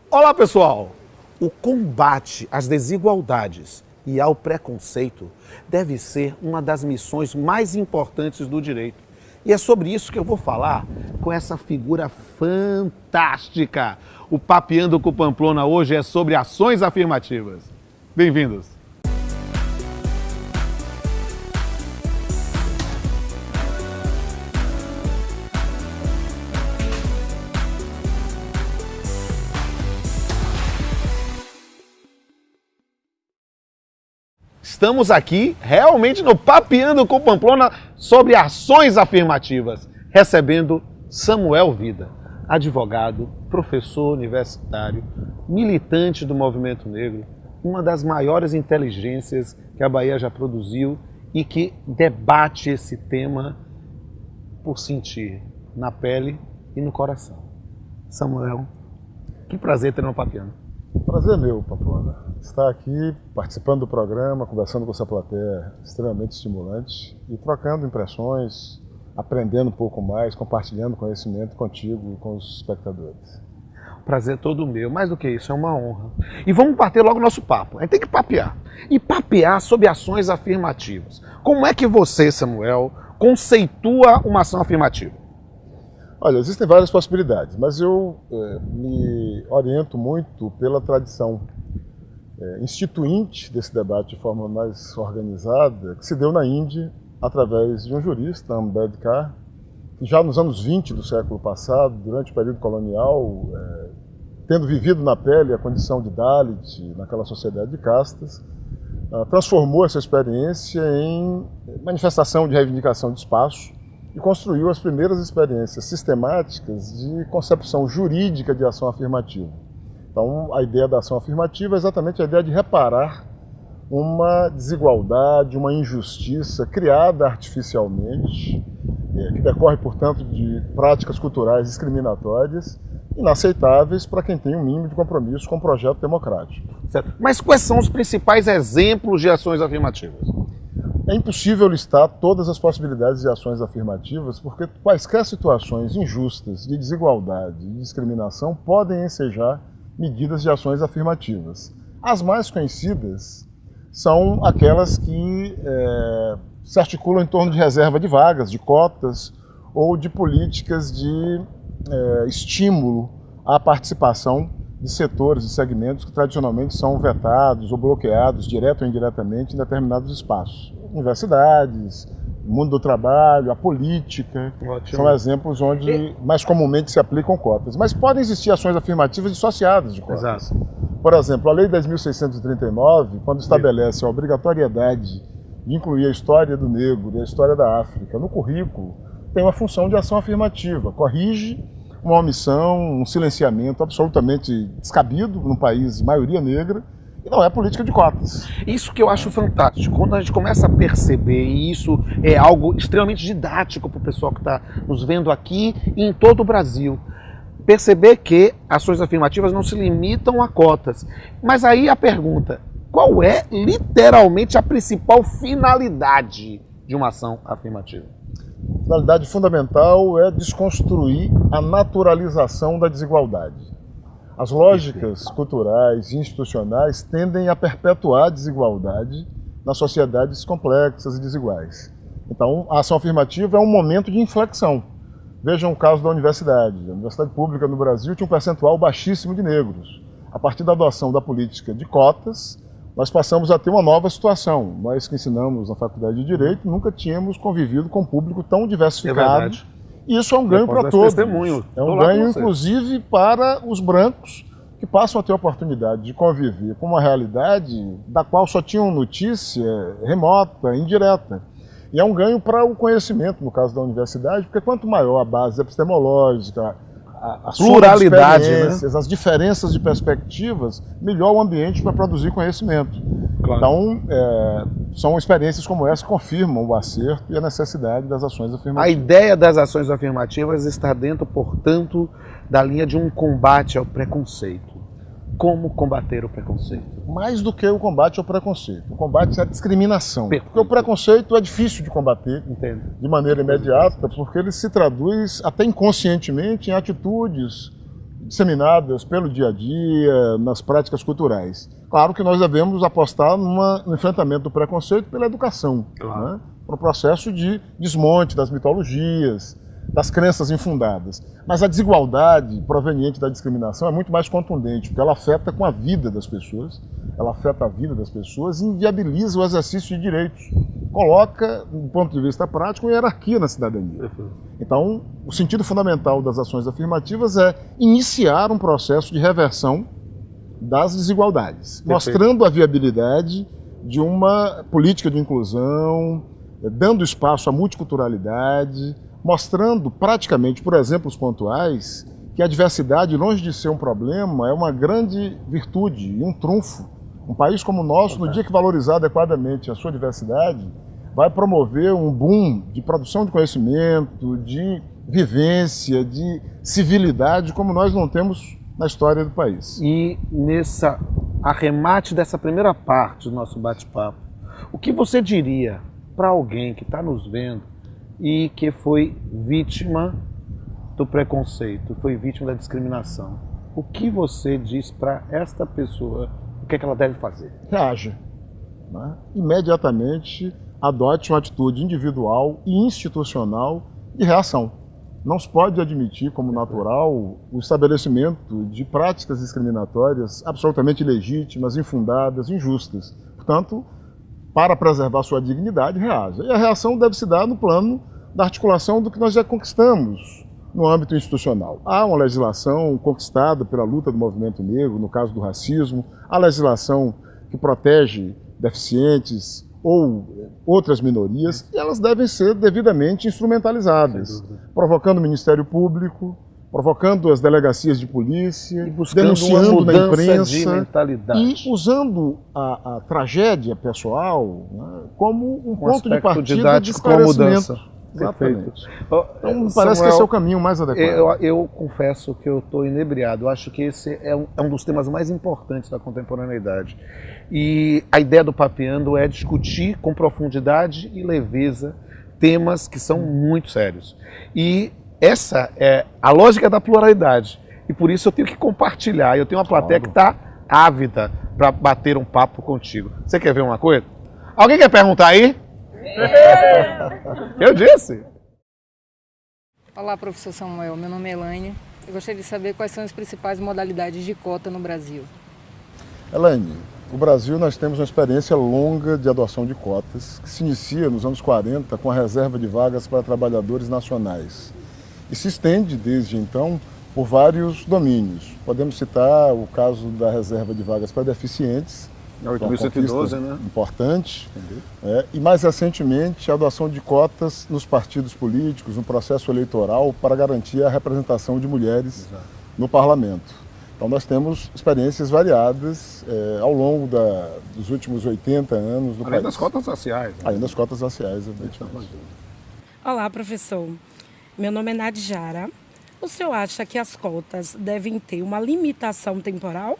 Olá, pessoal! O combate às desigualdades e ao preconceito deve ser uma das missões mais importantes do direito. E é sobre isso que eu vou falar com essa figura fantástica. O Papeando com Pamplona hoje é sobre ações afirmativas. Bem-vindos! Estamos aqui realmente no Papeando com Pamplona sobre ações afirmativas, recebendo Samuel Vida, advogado, professor universitário, militante do movimento negro, uma das maiores inteligências que a Bahia já produziu e que debate esse tema por sentir na pele e no coração. Samuel, que prazer ter no Papeando. Prazer é meu, Pamplona. Estar aqui participando do programa, conversando com essa plateia extremamente estimulante e trocando impressões, aprendendo um pouco mais, compartilhando conhecimento contigo e com os espectadores. Prazer todo meu. Mais do que isso, é uma honra. E vamos bater logo o nosso papo. A gente tem que papear. E papear sobre ações afirmativas. Como é que você, Samuel, conceitua uma ação afirmativa? Olha, existem várias possibilidades, mas eu me oriento muito pela tradição instituinte desse debate de forma mais organizada, que se deu na Índia através de um jurista, Ambedkar, que já nos anos 20 do século passado, durante o período colonial, tendo vivido na pele a condição de Dalit naquela sociedade de castas, transformou essa experiência em manifestação de reivindicação de espaço e construiu as primeiras experiências sistemáticas de concepção jurídica de ação afirmativa. Então, a ideia da ação afirmativa é exatamente a ideia de reparar uma desigualdade, uma injustiça criada artificialmente, que decorre, portanto, de práticas culturais discriminatórias, inaceitáveis para quem tem um mínimo de compromisso com o projeto democrático. Certo. Mas quais são os principais exemplos de ações afirmativas? É impossível listar todas as possibilidades de ações afirmativas, porque quaisquer situações injustas, de desigualdade e discriminação podem ensejar medidas de ações afirmativas. As mais conhecidas são aquelas que se articulam em torno de reserva de vagas, de cotas ou de políticas de estímulo à participação de setores e segmentos que tradicionalmente são vetados ou bloqueados, direto ou indiretamente, em determinados espaços. Universidades, mundo do trabalho, a política, são exemplos onde mais comumente se aplicam cotas. Mas podem existir ações afirmativas dissociadas de cotas. Exato. Por exemplo, a Lei 10.639, quando estabelece a obrigatoriedade de incluir a história do negro e a história da África no currículo, tem uma função de ação afirmativa, corrige uma omissão, um silenciamento absolutamente descabido num país de maioria negra, e não é política de cotas. Isso que eu acho fantástico. Quando a gente começa a perceber, e isso é algo extremamente didático para o pessoal que está nos vendo aqui e em todo o Brasil, perceber que ações afirmativas não se limitam a cotas. Mas aí a pergunta, qual é literalmente a principal finalidade de uma ação afirmativa? A finalidade fundamental é desconstruir a naturalização da desigualdade. As lógicas culturais e institucionais tendem a perpetuar a desigualdade nas sociedades complexas e desiguais. Então, a ação afirmativa é um momento de inflexão. Vejam o caso da universidade. A universidade pública no Brasil tinha um percentual baixíssimo de negros. A partir da adoção da política de cotas, nós passamos a ter uma nova situação. Nós que ensinamos na Faculdade de Direito nunca tínhamos convivido com um público tão diversificado. E isso é um ganho para todos. É um ganho, inclusive, para os brancos, que passam a ter a oportunidade de conviver com uma realidade da qual só tinham notícia remota, indireta. E é um ganho para o conhecimento, no caso da universidade, porque quanto maior a base epistemológica, a pluralidade, né? As diferenças de perspectivas, melhor o ambiente para produzir conhecimento. Claro. Então, são experiências como essa que confirmam o acerto e a necessidade das ações afirmativas. A ideia das ações afirmativas está dentro, portanto, da linha de um combate ao preconceito. Como combater o preconceito? Mais do que o combate ao preconceito. O combate à discriminação. Porque o preconceito é difícil de combater de maneira imediata, porque ele se traduz até inconscientemente em atitudes disseminadas pelo dia a dia, nas práticas culturais. Claro que nós devemos apostar no enfrentamento do preconceito pela educação, Claro. né? Para o processo de desmonte das mitologias, das crenças infundadas. Mas a desigualdade proveniente da discriminação é muito mais contundente, porque ela afeta com a vida das pessoas, ela afeta a vida das pessoas e inviabiliza o exercício de direitos. Coloca, do ponto de vista prático, uma hierarquia na cidadania. Então, o sentido fundamental das ações afirmativas é iniciar um processo de reversão das desigualdades, mostrando a viabilidade de uma política de inclusão, dando espaço à multiculturalidade, mostrando praticamente, por exemplos pontuais, que a diversidade, longe de ser um problema, é uma grande virtude e um trunfo. Um país como o nosso, no dia que valorizar adequadamente a sua diversidade, vai promover um boom de produção de conhecimento, de vivência, de civilidade, como nós não temos na história do país. E nessa arremate dessa primeira parte do nosso bate-papo, o que você diria para alguém que está nos vendo e que foi vítima do preconceito, foi vítima da discriminação? O que você diz para esta pessoa? O que é que ela deve fazer? Reaja, né? Imediatamente adote uma atitude individual e institucional de reação. Não se pode admitir como natural o estabelecimento de práticas discriminatórias absolutamente ilegítimas, infundadas, injustas. Portanto, para preservar sua dignidade, reaja. E a reação deve se dar no plano da articulação do que nós já conquistamos no âmbito institucional. Há uma legislação conquistada pela luta do movimento negro, no caso do racismo, há legislação que protege deficientes ou outras minorias, e elas devem ser devidamente instrumentalizadas, provocando o Ministério Público, provocando as delegacias de polícia, denunciando na imprensa e usando a tragédia pessoal, né, como um ponto de partida de esclarecimento. Exatamente. Então, parece que esse é o caminho mais adequado. Eu confesso que eu estou inebriado. Eu acho que esse é um dos temas mais importantes da contemporaneidade. E a ideia do Papeando é discutir com profundidade e leveza temas que são muito sérios. E essa é a lógica da pluralidade. E por isso eu tenho que compartilhar. Eu tenho uma plateia que está ávida para bater um papo contigo. Você quer ver uma coisa? Alguém quer perguntar aí? Eu disse. Olá, professor Samuel. Meu nome é Elaine. Eu gostaria de saber quais são as principais modalidades de cota no Brasil. Elaine, no Brasil nós temos uma experiência longa de adoção de cotas, que se inicia nos anos 40 com a reserva de vagas para trabalhadores nacionais. E se estende desde então por vários domínios. Podemos citar o caso da reserva de vagas para deficientes, 8.112, né? Importante. E mais recentemente a adoção de cotas nos partidos políticos, no processo eleitoral, para garantir a representação de mulheres no parlamento. Então nós temos experiências variadas ao longo dos últimos 80 anos no país. Além das cotas raciais. Né? Além das cotas raciais, evidentemente. Olá, professor. Meu nome é Nadjara. O senhor acha que as cotas devem ter uma limitação temporal?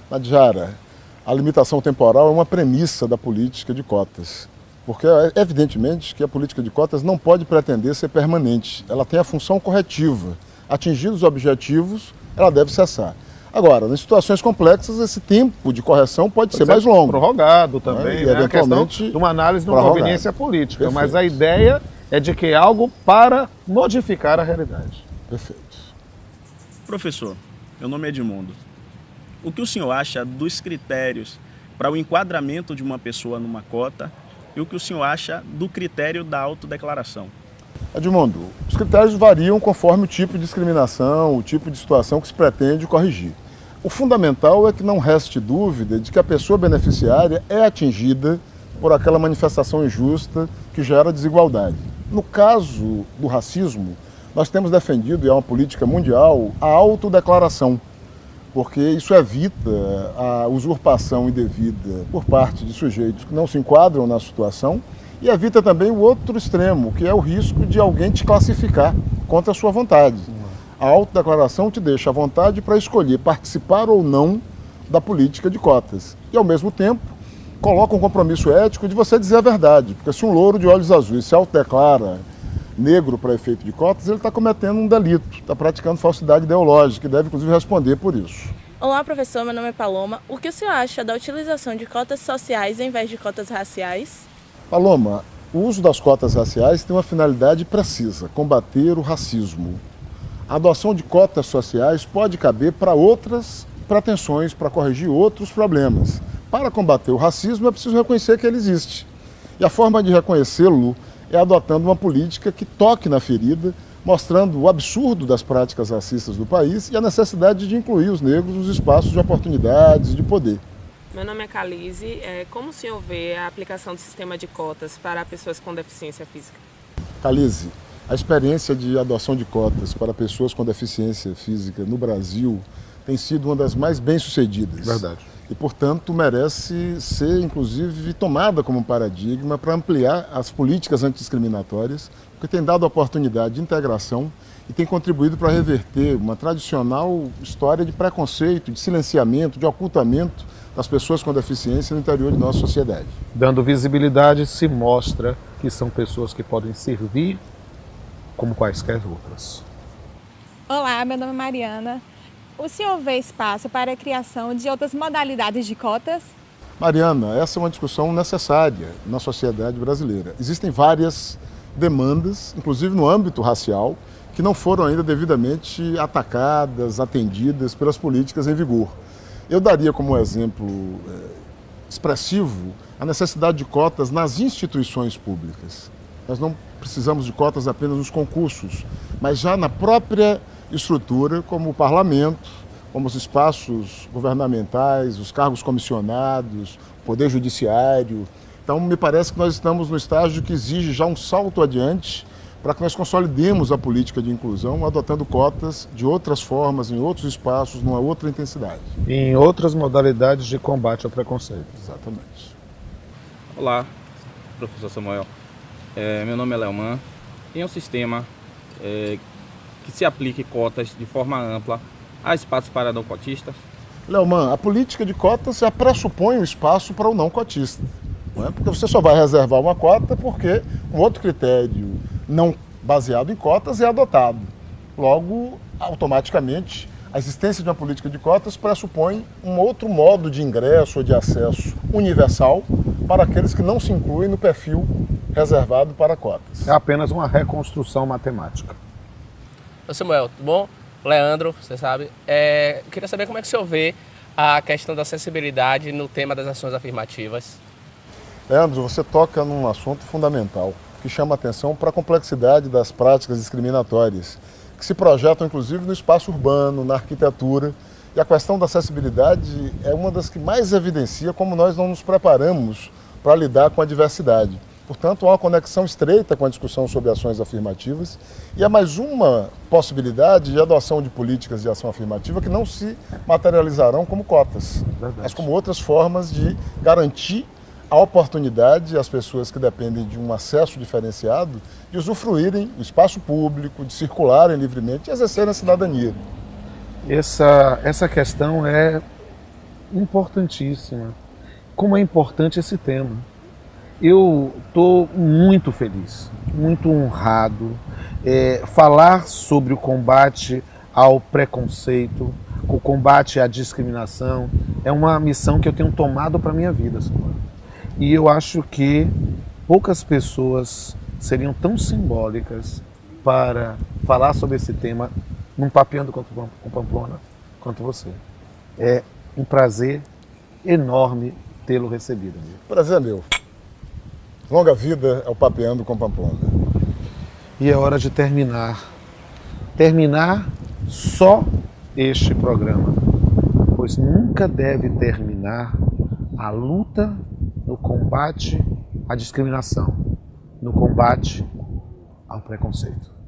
Nadjara, a limitação temporal é uma premissa da política de cotas, porque evidentemente que a política de cotas não pode pretender ser permanente, ela tem a função corretiva. Atingidos os objetivos, ela deve cessar. Agora, nas situações complexas, esse tempo de correção pode ser mais longo. Prorrogado também, E né? eventualmente A questão de uma análise de uma conveniência política, Perfeito. mas a ideia é de que é algo para modificar a realidade. Perfeito. Professor, meu nome é Edmundo. O que o senhor acha dos critérios para o enquadramento de uma pessoa numa cota e o que o senhor acha do critério da autodeclaração? Edmundo, os critérios variam conforme o tipo de discriminação, o tipo de situação que se pretende corrigir. O fundamental é que não reste dúvida de que a pessoa beneficiária é atingida por aquela manifestação injusta que gera desigualdade. No caso do racismo, nós temos defendido, e é uma política mundial, a autodeclaração, porque isso evita a usurpação indevida por parte de sujeitos que não se enquadram na situação e evita também o outro extremo, que é o risco de alguém te classificar contra a sua vontade. A autodeclaração te deixa à vontade para escolher participar ou não da política de cotas. E, ao mesmo tempo, coloca um compromisso ético de você dizer a verdade, porque se um louro de olhos azuis se autodeclara negro para efeito de cotas, ele está cometendo um delito, está praticando falsidade ideológica e deve, inclusive, responder por isso. Olá, professor, meu nome é Paloma. O que o senhor acha da utilização de cotas sociais em vez de cotas raciais? Paloma, o uso das cotas raciais tem uma finalidade precisa: combater o racismo. A adoção de cotas sociais pode caber para outras pretensões, para corrigir outros problemas. Para combater o racismo é preciso reconhecer que ele existe. E a forma de reconhecê-lo é adotando uma política que toque na ferida, mostrando o absurdo das práticas racistas do país e a necessidade de incluir os negros nos espaços de oportunidades e de poder. Meu nome é Calize. Como o senhor vê a aplicação do sistema de cotas para pessoas com deficiência física? Calize, a experiência de adoção de cotas para pessoas com deficiência física no Brasil tem sido uma das mais bem-sucedidas. Verdade. E, portanto, merece ser, inclusive, tomada como paradigma para ampliar as políticas antidiscriminatórias, porque tem dado oportunidade de integração e tem contribuído para reverter uma tradicional história de preconceito, de silenciamento, de ocultamento das pessoas com deficiência no interior de nossa sociedade. Dando visibilidade, se mostra que são pessoas que podem servir como quaisquer outras. Olá, meu nome é Mariana. O senhor vê espaço para a criação de outras modalidades de cotas? Mariana, essa é uma discussão necessária na sociedade brasileira. Existem várias demandas, inclusive no âmbito racial, que não foram ainda devidamente atacadas, atendidas pelas políticas em vigor. Eu daria como exemplo expressivo a necessidade de cotas nas instituições públicas. Nós não precisamos de cotas apenas nos concursos, mas já na própria estrutura, como o parlamento, como os espaços governamentais, os cargos comissionados, o poder judiciário. Então, me parece que nós estamos no estágio que exige já um salto adiante para que nós consolidemos a política de inclusão, adotando cotas de outras formas, em outros espaços, numa outra intensidade. E em outras modalidades de combate ao preconceito. Exatamente. Olá, professor Samuel. Meu nome é Leoman. Em um sistema que se aplique cotas de forma ampla, há espaço para não cotistas? Leoman, a política de cotas já pressupõe o espaço para o não cotista. Não é? Porque você só vai reservar uma cota porque um outro critério não baseado em cotas é adotado. Logo, automaticamente, a existência de uma política de cotas pressupõe um outro modo de ingresso ou de acesso universal para aqueles que não se incluem no perfil reservado para cotas. É apenas uma reconstrução matemática. Samuel, tudo bom? Leandro, você sabe. Queria saber como é que o senhor vê a questão da acessibilidade no tema das ações afirmativas. Leandro, você toca num assunto fundamental, que chama atenção para a complexidade das práticas discriminatórias, que se projetam inclusive no espaço urbano, na arquitetura. E a questão da acessibilidade é uma das que mais evidencia como nós não nos preparamos para lidar com a diversidade. Portanto, há uma conexão estreita com a discussão sobre ações afirmativas e é mais uma possibilidade de adoção de políticas de ação afirmativa que não se materializarão como cotas, mas como outras formas de garantir a oportunidade às pessoas que dependem de um acesso diferenciado de usufruírem do espaço público, de circularem livremente e exercerem a cidadania. Essa questão é importantíssima. Como é importante esse tema. Eu estou muito feliz, muito honrado. Falar sobre o combate ao preconceito, o combate à discriminação, é uma missão que eu tenho tomado para a minha vida, Samuel. E eu acho que poucas pessoas seriam tão simbólicas para falar sobre esse tema num Papeando com Pamplona quanto você. É um prazer enorme tê-lo recebido. Amigo. Prazer é meu. Longa vida ao Papeando com Pamplona. E é hora de terminar. Terminar só este programa, pois nunca deve terminar a luta no combate à discriminação, no combate ao preconceito.